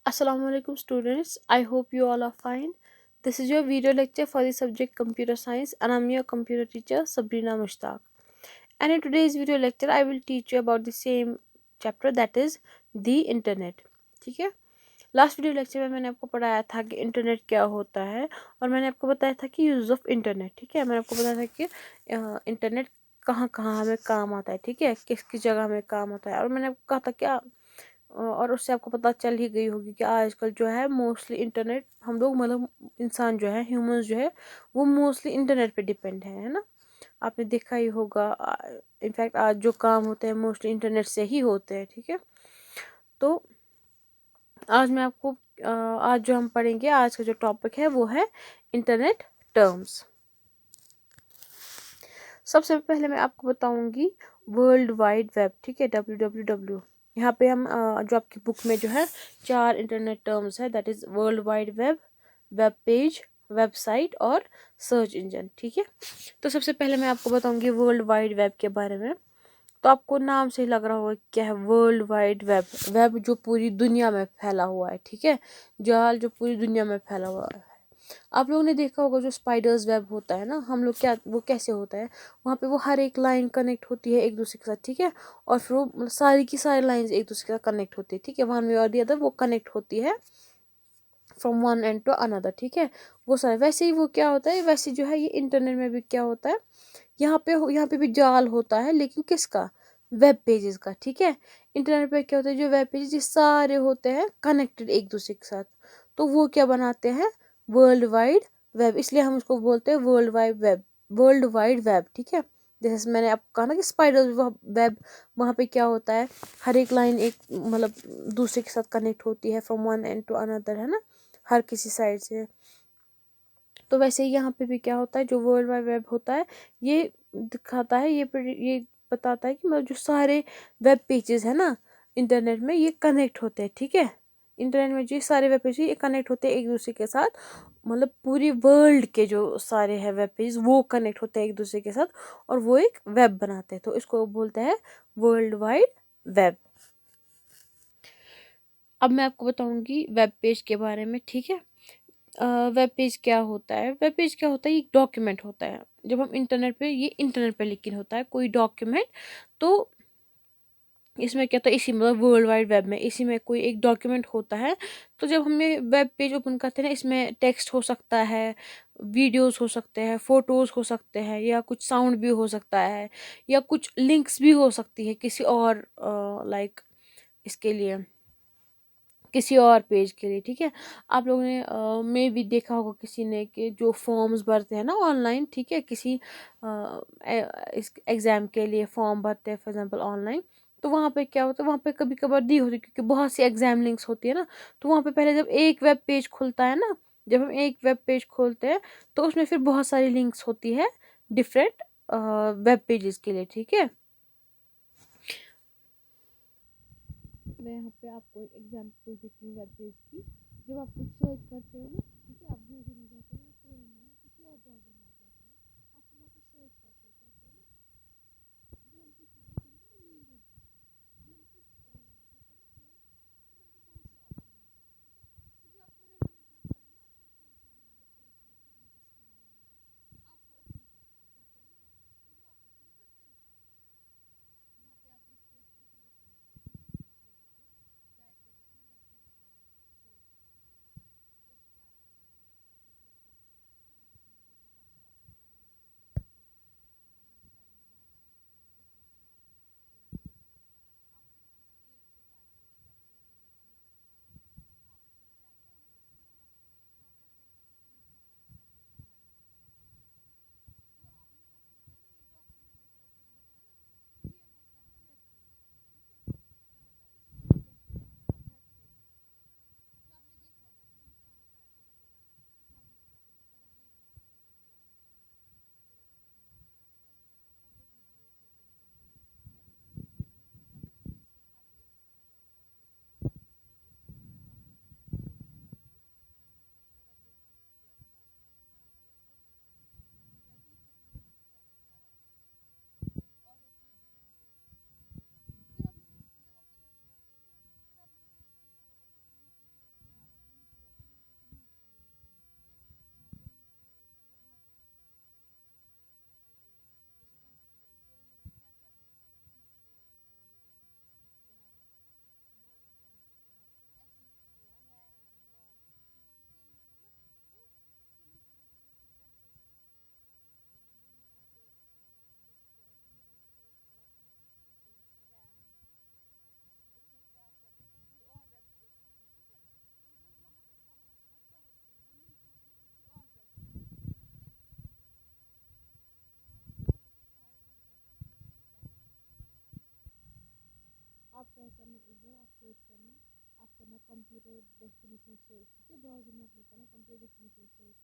Assalamualaikum students. I hope you all are fine. This is your video lecture for the subject computer science and I'm your computer teacher Sabrina Mushtaq. And in today's video lecture I will teach you about the same chapter that is the internet. ठीक है। Last video lecture में मैंने आपको पढ़ाया था कि internet क्या होता है और मैंने आपको बताया था कि यूज़ ऑफ इंटरनेट। ठीक है, मैंने आपको बताया था कि इंटरनेट कहाँ कहाँ हमें काम आता है। ठीक है, किस किस जगह हमें काम आता है। और मैंने आपको कहा था क्या और उससे आपको पता चल ही गई होगी कि आजकल जो है मोस्टली इंटरनेट हम लोग मतलब इंसान जो है ह्यूमंस जो है वो मोस्टली इंटरनेट पे डिपेंड है ना। आपने देखा ही होगा। इनफैक्ट आज जो काम होते हैं मोस्टली इंटरनेट से ही होते हैं। ठीक है, तो आज मैं आपको आज जो हम पढ़ेंगे, आज का जो टॉपिक है वो है इंटरनेट टर्म्स। सबसे पहले मैं आपको बताऊंगी वर्ल्ड वाइड वेब। ठीक है, WWW। यहाँ पे हम जो आपकी बुक में जो है 4 इंटरनेट टर्म्स है, that is world wide web, web page, website और सर्च इंजन। ठीक है, तो सबसे पहले मैं आपको बताऊंगी वर्ल्ड वाइड वेब के बारे में। तो आपको नाम से ही लग रहा होगा क्या है वर्ल्ड वाइड वेब। वेब जो पूरी दुनिया में फैला हुआ है। ठीक है, जाल जो पूरी दुनिया में फैला हुआ है। आप लोगों ने देखा होगा जो स्पाइडर्स वेब होता है ना, हम लोग क्या वो कैसे होता है, वहाँ पे वो हर एक लाइन कनेक्ट होती है एक दूसरे के साथ। ठीक है, और फिर वो मतलब सारी की सारी लाइंस एक दूसरे के साथ कनेक्ट होती है। ठीक है, वन वे और दी अदर वो कनेक्ट होती है from one end to another. ठीक है, वो सारे वैसे ही वो क्या होता है, वैसे जो है ये इंटरनेट में भी क्या होता है, यहाँ पे भी जाल होता है लेकिन किसका, वेब पेजेस का। ठीक है, इंटरनेट पे क्या होता है, जो वेब पेजेस ये सारे होते हैं कनेक्टेड एक दूसरे के साथ, तो वो क्या बनाते हैं, वर्ल्ड वाइड वेब। इसलिए हम उसको बोलते हैं world wide web, world wide web. ठीक है, जैसे मैंने आपको कहा ना कि स्पाइडर वेब, वहाँ पे क्या होता है, हर एक लाइन एक मतलब दूसरे के साथ कनेक्ट होती है from one end to another, है ना, हर किसी साइड से। तो वैसे ही यहाँ पे भी क्या होता है, जो वर्ल्ड वाइड वेब होता है ये दिखाता है, ये बताता है कि मतलब जो सारे वेब पेजेस है ना इंटरनेट में ये कनेक्ट होते हैं। ठीक है, इंटरनेट में जो सारे वेब पेज ये कनेक्ट होते हैं एक दूसरे के साथ, मतलब पूरी वर्ल्ड के जो सारे हैं वेब पेज वो कनेक्ट होते हैं एक दूसरे के साथ और वो एक वेब बनाते हैं, तो इसको बोलते हैं वर्ल्ड वाइड वेब। अब मैं आपको बताऊंगी वेब पेज के बारे में। ठीक है, वेब पेज क्या होता है, वेब पेज क्या होता है, ये एक डॉक्यूमेंट होता है। जब हम इंटरनेट पे, ये इंटरनेट पे लेकिन होता है कोई डॉक्यूमेंट, तो इसमें क्या होता है, इसी मतलब वर्ल्ड वाइड वेब में इसी में कोई एक डॉक्यूमेंट होता है। तो जब हमें वेब पेज ओपन करते हैं ना, इसमें टेक्स्ट हो सकता है, वीडियोस हो सकते हैं, फोटोज़ हो सकते हैं, या कुछ साउंड भी हो सकता है, या कुछ लिंक्स भी हो सकती है किसी और लाइक इसके लिए, किसी और पेज के लिए। ठीक है, आप लोगों ने में भी देखा होगा किसी ने कि जो फॉर्म्स भरते हैं ना ऑनलाइन। ठीक है, किसी इस एग्ज़ाम के लिए फॉर्म भरते हैं फॉर एग्जांपल ऑनलाइन, तो वहाँ पे क्या होता है, वहाँ पे कभी कभार दी होती है क्योंकि बहुत सी एग्ज़ाम लिंक्स होती है ना, तो वहाँ पे पहले जब एक वेब पेज खुलता है ना, जब हम एक वेब पेज खोलते हैं तो उसमें फिर बहुत सारी लिंक्स होती है डिफरेंट वेब पेजेस के लिए। ठीक है, मैं यहाँ पे आपको एक एग्जांपल देती हूँ वेब पेज की। जब आप कुछ सर्च करते हो ना, ठीक है, आप गूगल में जाते हो, क्रोम में, किसी और ब्राउज़र में आ जाते हो, आप वहाँ पे सर्च करते हो, कैसे है ना, जो हम कुछ नहीं करते ना, नीड होती है, जो हम कुछ करते हैं ना सर्च, तो हमको बहुत से ऑप्शन मिलता है। ठीक है, तो जो आपको रेलिवेंट लगता है ना आपको सर्च करने में, जो सर्च करते हैं किसके रिलेवेंट है, आपको ओपन करते हो, ना, तो जब आप ओपन करते हो वहाँ पे आप देखते हो कि इंफॉर्मेशन आ रही है। ठीक है, आप लोगों को डायरेक्ट लोकेशन जाके सोर्स, ठीक है, जैसे कि आपको क्या करना है, इधर आप सर्च करना है, आप करना कंप्यूटर डेफिनेशन सर्च, ठीक है। ब्राउजर में आप लिखा ना कंप्यूटर डेफिनेशन सर्च,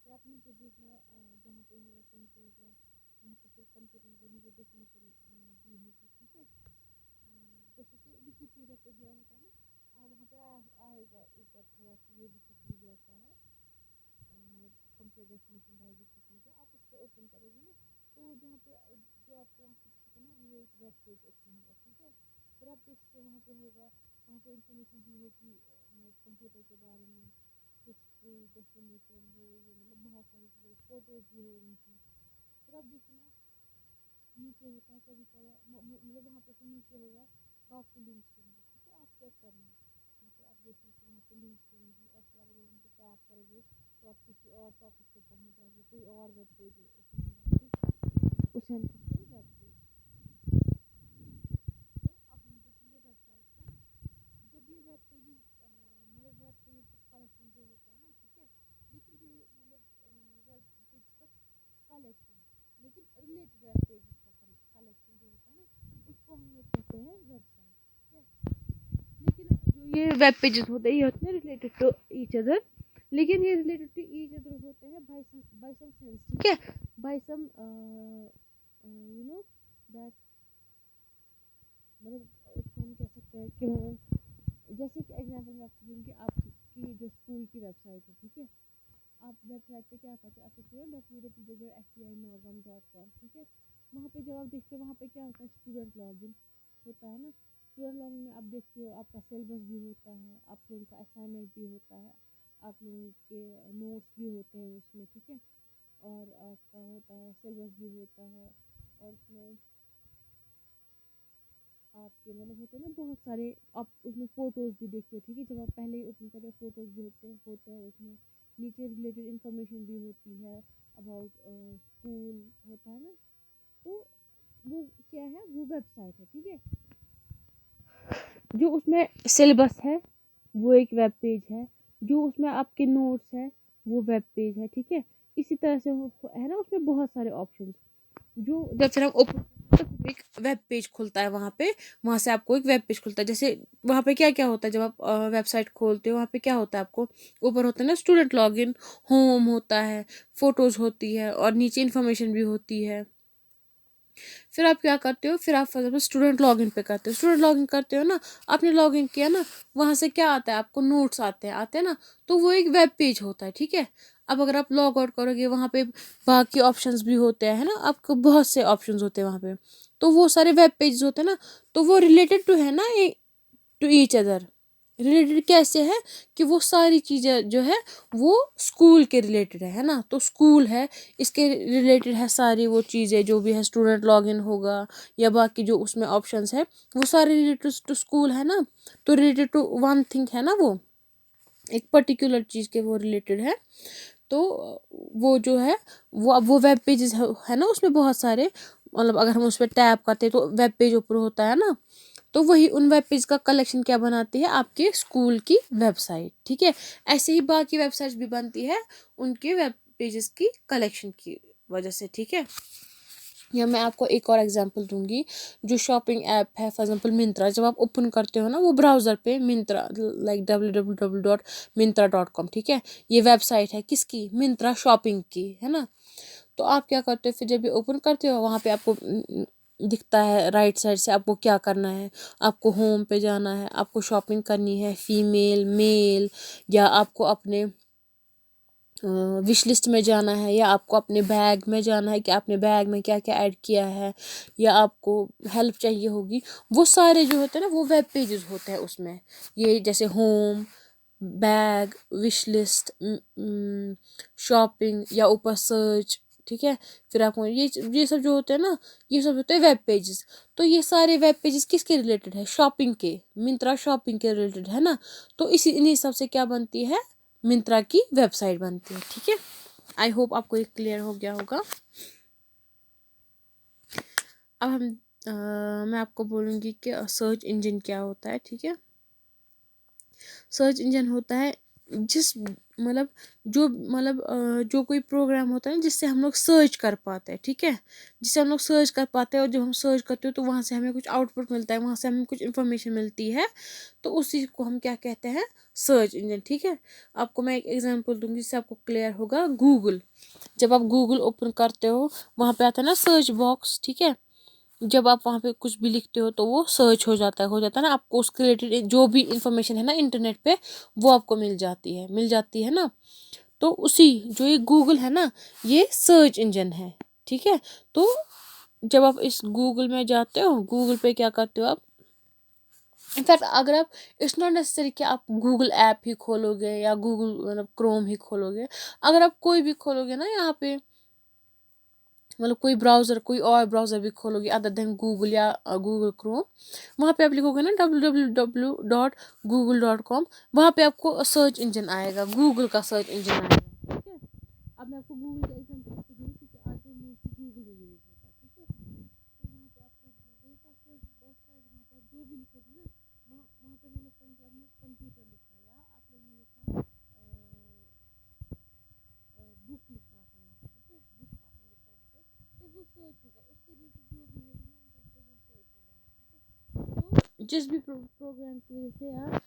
फिर आप नीचे देखना जहाँ पे होगा कहीं पे होगा यहाँ पे फिर कंप्यूटर को नीचे डेफिनेशन दी होगी, ठीक है। जैसे कि विकिपीडिया पे दिया होता है ना, वहाँ पे आएगा ऊपर थोड़ा सा, ये विकिपीडिया का है, मतलब कंप्यूटर डेफिनेशन बाय विकिपीडिया। आप उसको ओपन करोगे ना, तो वो जहाँ पे जो आपको वहाँ पे दिखेगा ना, वो एक वेब पेज ओपन होगा, ठीक है। फिर आप देखते वहाँ पे होगा, वहाँ पे इंफॉर्मेशन दी होगी मतलब कंप्यूटर के बारे में, हिस्ट्री, डेफिनेशन, वो ये मतलब बहुत सारी चीज़ें, फोटोज भी हो उनकी। फिर आप देखिए ना, नीचे होता है कभी कभार मतलब वहाँ पे फिर नीचे होगा बाकी लिंक्स होंगे, ठीक है। आप चेक करना, यहाँ पे आप देखना कि वहाँ पे लिंक्स होंगी, और फिर आप अगर उनको टैप करोगे तो आप किसी और टॉपिक पे पहुँच जाओगे, कोई और वेब पेज ओपन होगा, ठीक, उसे हम कहते हैं वेब पेज। तो अब हम देखेंगे वेबसाइट का, जब ये वेब पेजेस मतलब वेब पेज का कलेक्शन जो होता है ना, ठीक है, लेकिन जो मतलब वेब पेज का कलेक्शन, लेकिन रिलेटेड वेब पेजेस का कलेक्शन जो होता है ना, उसको हम लोग कहते हैं वेबसाइट, ठीक है। लेकिन जो ये वेब पेजेस होते हैं ये होते हैं रिलेटेड टू ईच अदर, लेकिन ये रिलेटेड टू ईच अदर होते हैं बाय सम सेंस, ठीक है, by some you know that, मतलब उसको हम कह सकते हैं कि जैसे कि एग्जाम्पल मैं आपको दूँगी, आपकी जो स्कूल की वेबसाइट है, ठीक है। आप वेबसाइट पे क्या करते हैं, आप लिखते हो www.sci9one.com, ठीक है। वहाँ पे जब आप देखते हो वहाँ पे क्या होता है, स्टूडेंट लॉगिन होता है ना। स्टूडेंट लॉगिन में आप देखते हो आपका सिलेबस भी होता है, आप लोगों का असाइनमेंट भी होता है, आप लोगों के नोट्स भी होते हैं उसमें, ठीक है, और आपका होता है सिलेबस भी होता है, और उसमें आपके मतलब होते हैं ना बहुत सारे, आप उसमें फ़ोटोज़ भी देखते हो, ठीक है। जब आप पहले ही ओपन करते हो फ़ोटोज़ भी होते हैं उसमें, नीचे रिलेटेड इन्फॉर्मेशन भी होती है अबाउट स्कूल होता है ना। तो वो क्या है, वो वेबसाइट है, ठीक है। जो उसमें सिलेबस है वो एक वेब पेज है, जो उसमें आपके नोट्स है वो वेब पेज है, ठीक है। इसी तरह से है ना, उसमें बहुत सारे ऑप्शंस, जो जब फिर हम ओपन करते हैं तो एक वेब पेज खुलता है वहाँ पे, वहाँ से आपको एक वेब पेज खुलता है। जैसे वहाँ पे क्या क्या होता है, जब आप वेबसाइट खोलते हो वहाँ पे क्या होता है, आपको ऊपर होता है ना स्टूडेंट लॉगिन, होम होता है, फोटोज़ होती है, और नीचे इन्फॉर्मेशन भी होती है। फिर आप क्या करते हो, फिर आप स्टूडेंट लॉगिन पे करते हो, स्टूडेंट लॉगिन करते हो ना, आपने लॉगिन किया ना, वहाँ से क्या आता है, आपको नोट्स आते हैं ना, तो वो एक वेब पेज होता है, ठीक है। अब अगर आप लॉग आउट करोगे वहाँ पे बाकी ऑप्शंस भी होते हैं, है ना, आपको बहुत से ऑप्शंस होते हैं वहाँ पे, तो वो सारे वेब पेज होते हैं ना, तो वो रिलेटेड टू है ना, टू ईच अदर, रिलेटेड कैसे है कि वो सारी चीज़ें जो है वो स्कूल के रिलेटेड है ना, तो स्कूल है, इसके रिलेटेड है सारी वो चीज़ें जो भी है, स्टूडेंट लॉगिन होगा या बाकी जो उसमें ऑप्शंस है वो सारे रिलेटेड टू स्कूल है ना, तो रिलेटेड टू वन थिंग है ना, वो एक पर्टिकुलर चीज़ के वो रिलेटेड है। तो वो जो है वो अब वो वेब पेजेस है ना, उसमें बहुत सारे, मतलब अगर हम उस पर टैप करते हैं तो वेब पेज ऊपर होता है ना, तो वही उन वेब पेज का कलेक्शन क्या बनाती है, आपके स्कूल की वेबसाइट, ठीक है। ऐसे ही बाकी वेबसाइट्स भी बनती है उनके वेब पेजेस की कलेक्शन की वजह से, ठीक है। या मैं आपको एक और एग्जांपल दूंगी, जो शॉपिंग ऐप है फॉर एग्जांपल मिंत्रा, जब आप ओपन करते हो ना वो ब्राउज़र पे मिंत्रा, लाइक www.myntra.com, ठीक है। ये वेबसाइट है किसकी, मिंत्रा शॉपिंग की, है ना। तो आप क्या करते हो, फिर जब ये ओपन करते हो वहाँ पे आपको दिखता है राइट साइड से, आपको क्या करना है, आपको होम पे जाना है, आपको शॉपिंग करनी है, फीमेल मेल, या आपको अपने विश लिस्ट में जाना है, या आपको अपने बैग में जाना है कि आपने बैग में क्या क्या ऐड किया है, या आपको हेल्प चाहिए होगी, वो सारे जो होते हैं ना वो वेब पेजेस होते हैं उसमें। ये जैसे home, bag, wish list, shopping, या ऊपर सर्च, ठीक है। फिर आपको ये सब जो होते हैं ना, ये सब होते हैं वेब पेजेस। तो ये सारे वेब पेजेस किसके रिलेटेड है, शॉपिंग के, मिंत्रा शॉपिंग के रिलेटेड है ना। तो इन्हीं सब से क्या बनती है, मिंत्रा की वेबसाइट बनती है, ठीक है। आई होप आपको ये क्लियर हो गया होगा। अब मैं आपको बोलूँगी कि सर्च इंजन क्या होता है, ठीक है। सर्च इंजन होता है जिस मतलब जो कोई प्रोग्राम होता है ना जिससे हम लोग सर्च कर पाते हैं, ठीक है, जिससे हम लोग सर्च कर पाते हैं, और जब हम सर्च करते हो तो वहाँ से हमें कुछ आउटपुट मिलता है, वहाँ से हमें कुछ इन्फॉर्मेशन मिलती है, तो उसी को हम क्या कहते हैं, सर्च इंजन, ठीक है। आपको मैं एक एग्जांपल दूंगी जिससे आपको क्लियर होगा। गूगल, जब आप गूगल ओपन करते हो वहाँ पे आता है ना सर्च बॉक्स, ठीक है, जब आप वहाँ पे कुछ भी लिखते हो तो वो सर्च हो जाता है ना, आपको उसके रिलेटेड जो भी इंफॉर्मेशन है ना इंटरनेट पे वो आपको मिल जाती है ना। तो उसी जो ये गूगल है ना, ये सर्च इंजन है, ठीक है। तो जब आप इस गूगल में जाते हो, गूगल पे क्या करते हो आप, इनफैक्ट अगर आप, इट्स नॉट नेसेसरी कि आप गूगल ऐप ही खोलोगे या गूगल मतलब क्रोम ही खोलोगे, अगर आप कोई भी खोलोगे ना यहाँ पे, मतलब कोई और ब्राउज़र भी खोलोगे अदर देन गूगल या गूगल क्रोम, वहाँ पे आप लिखोगे ना www.google.com, वहाँ पे आपको सर्च इंजन आएगा, गूगल का सर्च इंजन आएगा, ठीक है। अब मैं आपको गूगल का एग्जांपल दे रही हूँ क्योंकि आजकल मोस्टली गूगल ही यूज़ होता है, ठीक है। तो वहाँ पे आपको गूगल का सर्च बॉक्स है, वहाँ पे आप जो भी लिखोगे ना, वहाँ वहाँ पे मैंने आपने कंप्यूटर लिखा या आप लोगों ने लिखा बुक लिखा आपने वहाँ पे, ठीक है, बुक आपने लिखा वहाँ पे, तो वो सर्च होगा, उसके रिलेटेड जो भी होगा ना तो वो सर्च होगा, ठीक है। तो जिस भी प्रोग्राम की वजह से यार,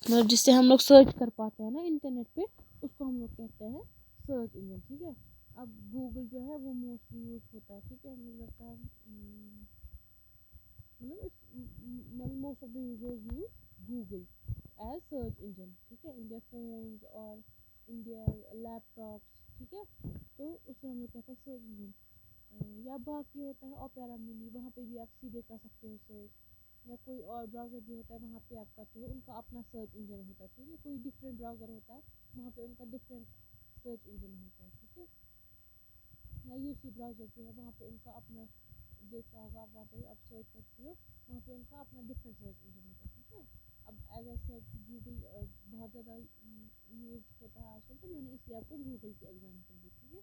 मतलब जिससे हम लोग सर्च कर पाते हैं ना इंटरनेट पे, उसको हम लोग कहते हैं सर्च इंजन, ठीक है। अब गूगल जो है वो मोस्टली यूज होता है, ठीक है, मुझे लगता है मतलब most of the users use Google as search engine, ठीक है, इन देयर फोन्स और इन देयर लैपटॉप्स, ठीक है। तो उसे हम लोग कहते हैं सर्च इंजन। या बाकी होता है ओपेरा मिनी, वहाँ पे भी आप सीधे कर सकते हो सर्च, या कोई और ब्राउज़र भी होता है वहाँ पे आप करते हो, उनका अपना सर्च इंजन होता है, ठीक है। कोई डिफरेंट ब्राउज़र होता है वहाँ पे उनका डिफरेंट सर्च इंजन होता है, ठीक है। या यूसी ब्राउज़र जो है वहाँ पे उनका अपना, देखा होगा आप वहाँ पे आप सर्च करते हो, वहाँ पे उनका अपना डिफरेंट सर्च इंजन होता है, ठीक है। अब एज आई सेड गूगल बहुत ज़्यादा यूज होता है आजकल, तो मैंने इसलिए आपको गूगल की एग्जाम्पल दी, ठीक है।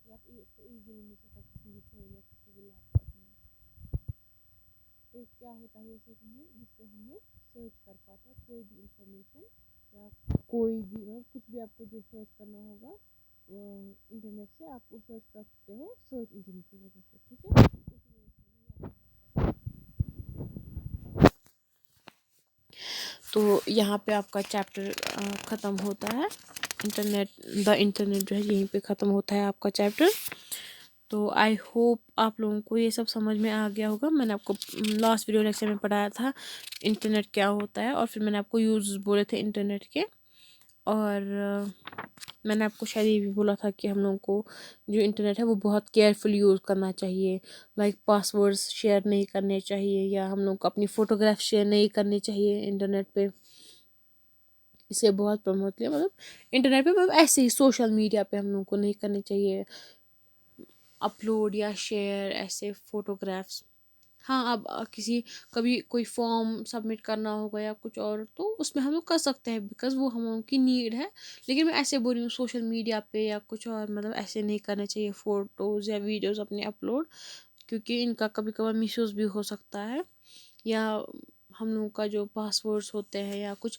या आप इसको ईजिली मिल सकता है किसी भी फ़ोन या किसी भी लैपटॉप में। तो क्या होता है ये सर्च इंजन, जिससे हम लोग सर्च कर पाते हैं कोई भी इंफॉर्मेशन, या कोई भी मतलब कुछ भी आपको जो सर्च करना होगा इंटरनेट से, आप वो सर्च कर सकते हो सर्च इंजन की वजह से, ठीक है। तो यहाँ पे आपका चैप्टर ख़त्म होता है, इंटरनेट, द इंटरनेट जो है यहीं पे ख़त्म होता है आपका चैप्टर। तो आई होप आप लोगों को ये सब समझ में आ गया होगा। मैंने आपको लास्ट वीडियो लेक्चर में पढ़ाया था इंटरनेट क्या होता है, और फिर मैंने आपको यूज़ बोले थे इंटरनेट के, और मैंने आपको शायद ये भी बोला था कि हम लोगों को जो इंटरनेट है वो बहुत केयरफुल यूज़ करना चाहिए, लाइक पासवर्ड्स शेयर नहीं करने चाहिए, या हम लोग को अपनी फ़ोटोग्राफ शेयर नहीं करनी चाहिए इंटरनेट पे। इससे बहुत प्रॉब्लम होती है, मतलब इंटरनेट पे, मतलब ऐसे ही सोशल मीडिया पे हम लोग को नहीं करनी चाहिए अपलोड या शेयर ऐसे फ़ोटोग्राफ्स। हाँ, अब किसी कभी कोई फॉर्म सबमिट करना होगा या कुछ और, तो उसमें हम लोग कर सकते हैं बिकॉज़ वो हम लोगों की नीड है। लेकिन मैं ऐसे बोल रही हूँ सोशल मीडिया पे या कुछ और, मतलब ऐसे नहीं करने चाहिए फ़ोटोज़ या वीडियोज़ अपने अपलोड, क्योंकि इनका कभी कभार मिसयूज़ भी हो सकता है, या हम लोगों का जो पासवर्ड्स होते हैं या कुछ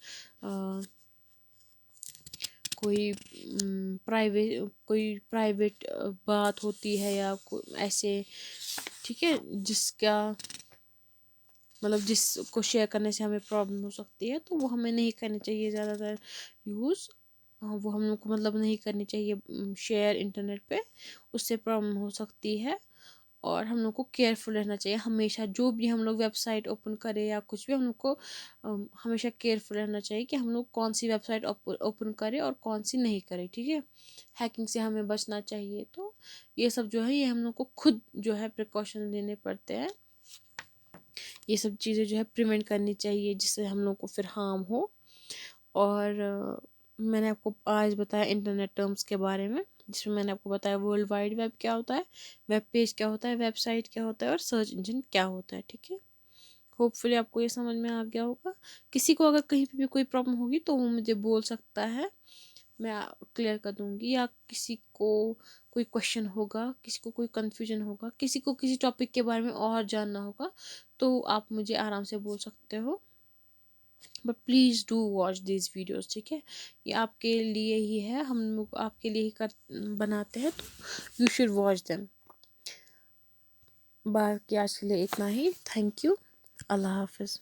कोई प्राइवेट बात होती है या ऐसे, ठीक है, जिसका मतलब जिसको शेयर करने से हमें प्रॉब्लम हो सकती है, तो वो हमें नहीं करनी चाहिए ज़्यादातर यूज़। वो हम लोग को मतलब नहीं करनी चाहिए शेयर इंटरनेट पे, उससे प्रॉब्लम हो सकती है। और हम लोग को केयरफुल रहना चाहिए हमेशा, जो भी हम लोग वेबसाइट ओपन करें या कुछ भी, हम लोग को हमेशा केयरफुल रहना चाहिए कि हम लोग कौन सी वेबसाइट ओपन करें और कौन सी नहीं करें, ठीक है। हैकिंग से हमें बचना चाहिए। तो ये सब जो है ये हम लोग को खुद जो है प्रिकॉशन लेने पड़ते हैं, ये सब चीज़ें जो है प्रिवेंट करनी चाहिए जिससे हम लोग को फिर हार्म हो। और मैंने आपको आज बताया इंटरनेट टर्म्स के बारे में, जिसमें मैंने आपको बताया वर्ल्ड वाइड वेब क्या होता है, वेब पेज क्या होता है, वेबसाइट क्या होता है, और सर्च इंजन क्या होता है, ठीक है। होपफुली आपको ये समझ में आ गया होगा। किसी को अगर कहीं पे भी कोई प्रॉब्लम होगी तो वो मुझे बोल सकता है, मैं क्लियर कर दूंगी। या किसी को कोई क्वेश्चन होगा, किसी को कोई कन्फ्यूजन होगा, किसी को किसी टॉपिक के बारे में और जानना होगा, तो आप मुझे आराम से बोल सकते हो। But please do watch these videos, ठीक है। ये आपके लिए ही है, हम लोग आपके लिए ही कर बनाते हैं, तो यू शुड वॉच देम। बाकी आज के लिए इतना ही। Thank you. अल्लाह हाफिज़।